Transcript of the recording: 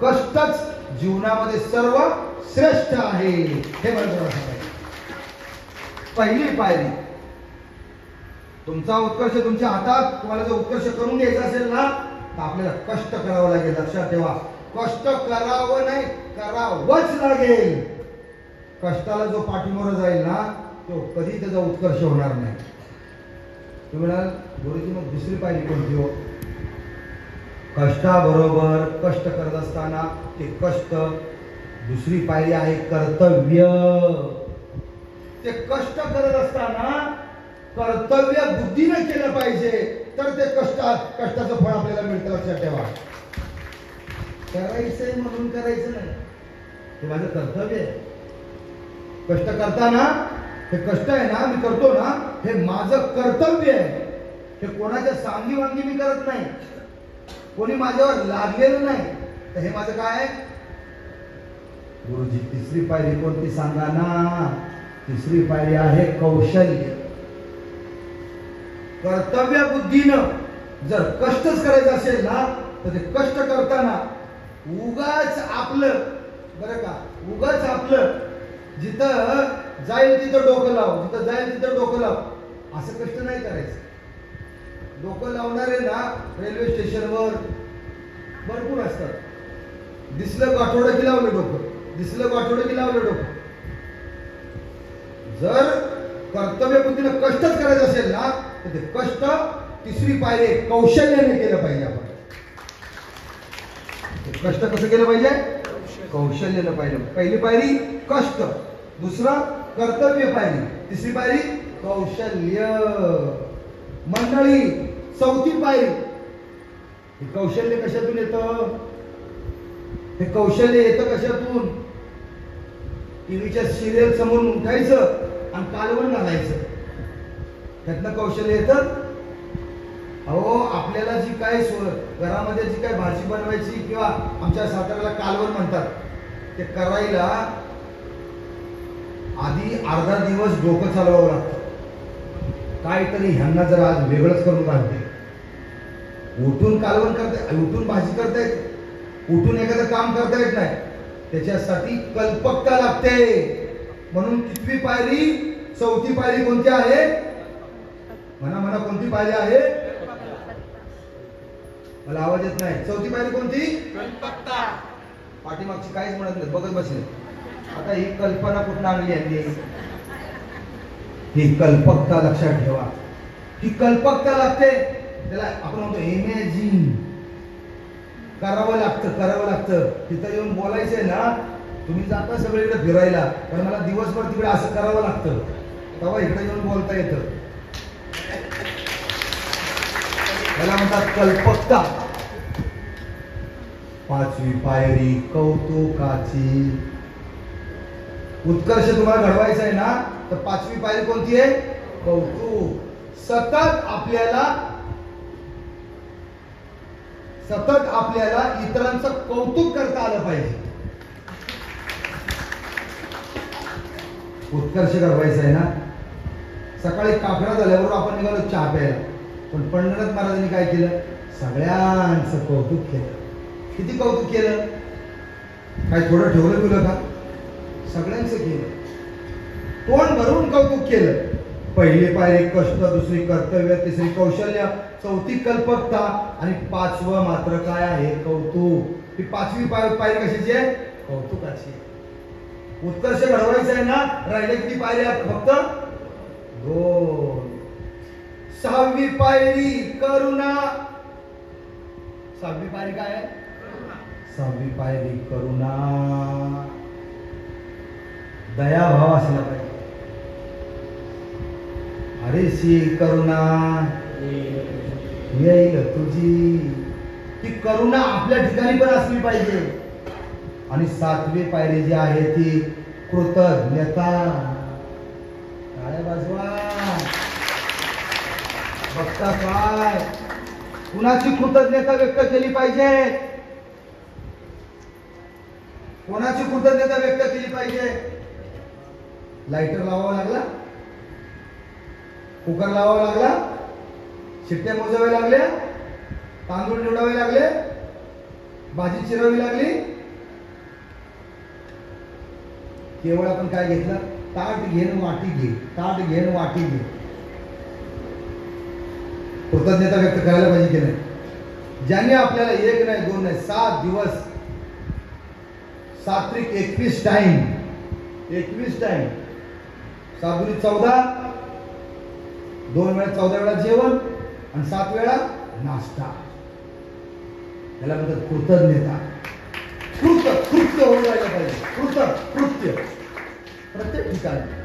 कष्टच जीवनामध्ये सर्व श्रेष्ठ आहे हे मला पहिली पायरी. तुमचा उत्कर्ष तुमच्या हातात. तुम्हाला जर उत्कर्ष करून घ्यायचा असेल ना तर आपल्याला कष्ट करावं लागेल. लक्षात ठेवा, कष्ट करावं नाही, करावंच लागेल. कष्टाला जो पाठीमोर जाईल ना तो कधी त्याचा उत्कर्ष होणार नाही. तुम्ही म्हणाल गुरुजी मग दुसरी पायरी कोणती हो? कष्टाबरोबर कष्ट करत असताना ते कष्ट, दुसरी पायरी आहे कर्तव्य. ते कष्ट करत असताना कर्तव्य बुद्धीने केलं पाहिजे तर ते कष्टाचं फळ आपल्याला मिळतं. लक्षात ठेवा, करायचंय म्हणून करायचं नाही, हे माझं कर्तव्य आहे. कष्ट करताना हे कष्ट आहे ना, मी करतो ना, हे माझं कर्तव्य आहे. हे कोणाच्या सांगी वांगी मी करत नाही, कोणी माझ्यावर लागलेलं नाही, तर हे माझं काय आहे? गुरुजी तिसरी पायरी कोणती सांगा ना? तिसरी पायरी आहे कौशल्य. कर्तव्य बुद्धीनं जर कष्टच करायचं असेल ना तर ते कष्ट करताना उगाच आपलं, बरं का, उगाच आपलं जिथं जाईल तिथं डोकं लाव, जिथं जाईल तिथं डोकं लाव, असं कष्ट नाही करायचं. डोकं लावणारे ना रेल्वे स्टेशनवर भरपूर असतात. दिसलं गाठोडं की लावलं डोकं, दिसलं गाठोडं की लावलं डोकं. जर कर्तव्य बुद्धीनं कष्टच करायचं असेल ना तर ते कष्ट तिसरी पायरी कौशल्याने केलं पाहिजे. आपण कष्ट कसं केलं पाहिजे? कौशल्यानं पाहिजे. पहिली पायरी कष्ट, दुसरा कर्तव्य पायरी, तिसरी पायरी कौशल्य. मंडळी चौथी पायरी, हे कौशल्य कशातून येतं? हे कौशल्य येतं कशातून? टीव्हीच्या सिरियल समोर उठायचं आणि कालवण घालायचं, त्यातनं कौशल्य येतं. अहो आपल्याला जी काय घरामध्ये जी काय भाजी बनवायची किंवा आमच्या साताऱ्याला कालवण म्हणतात ते करायला आधी अर्धा दिवस डोकं चालवावं लागतं. काहीतरी ह्यांना जर आज वेगळंच करून घालते, उठून कालवण करता, उठून भाजी करता येत, उठून एखादं काम करता येत नाही, त्याच्यासाठी कल्पकता लागते. म्हणून कितवी पायरी? चौथी पायरी कोणती आहे? म्हणा म्हणा, कोणती पायरी आहे? मला आवाज येत नाही. चौथी पायरी कोणती? कल्पकता. पाठीमागची काहीच म्हणत नाही, बघत बसले. आता ही कल्पना कुठून आणली यांनी? ही कल्पकता लक्षात ठेवा. ही कल्पकता लागते. त्याला आपण म्हणतो इमॅजिन. करावं लागतं. तिथं येऊन बोलायचंय ना, तुम्ही जाता सगळीकडे फिरायला, पण मला दिवसभर तिकडे असं करावं लागतं, तेव्हा इकडे येऊन बोलता येतं. त्याला म्हणतात कल्पकता. पाचवी पायरी कौतुकाची. उत्कर्ष तुम्हाला घडवायचा आहे ना तर पाचवी पायरी कोणती आहे? कौतुक. सतत आपल्याला इतरांचं कौतुक करता आलं पाहिजे. उत्कर्ष घडवायचा आहे ना. सकाळी काकडा झाल्यावर आपण निघालो चहा प्यायला, पण पंढरनाथ महाराजांनी काय केलं? सगळ्यांचं कौतुक केलं. किती कौतुक केलं? काय थोडं ठेवलं तुला का? सगळ्यांचं केलं, तोंड भरून कौतुक केलं. पहिली पायरी कष्ट, दुसरी कर्तव्य, तिसरी कौशल्य, चौथी कल्पकता आणि पाचवं मात्र काय आहे? कौतुक. ही पाचवी पायरी कशाची आहे? कौतुकाची. उत्कर्ष घडवायचं आहे ना. राहिले किती पायरी? फक्त 2. सहावी पायरी करुणा. सहावी पायरी काय आहे? सहावी पायरी करुणा. दयाभाव असला पाहिजे. अरे सी करुणा येईल तुझी. ती करुणा आपल्या ठिकाणी पण असली पाहिजे. आणि सातवी पायरी जी आहे ती कृतज्ञता. टाळ्या वाजवा. बघता काय? कुणाची कृतज्ञता व्यक्त केली पाहिजे? कोणाची कृतज्ञता व्यक्त केली पाहिजे? लाइटर लावावा लागला, कुकर लावावा लागला, शिट्ट्या मोजाव्या लागल्या, तांदूळ निवडावे लागले, भाजी चिरवावी लागली, केवळ आपण काय घेतलं? ताट घेण वाटी घे, ताट घेण वाटी घे. कृतज्ञता व्यक्त करायला पाहिजे की नाही? ज्यांनी आपल्याला 1 नाही 2 नाही 7 दिवस, 7 त्रिक 21 टाइम, 21 टाइम, 7 दुनी 14, 2 वेळा 14 वेळा जेवण आणि 7 वेळा नाश्ता. त्याला म्हणतात कृतज्ञता. कृत्य होऊन राहिलं पाहिजे. कृत्य प्रत्येक ठिकाणी.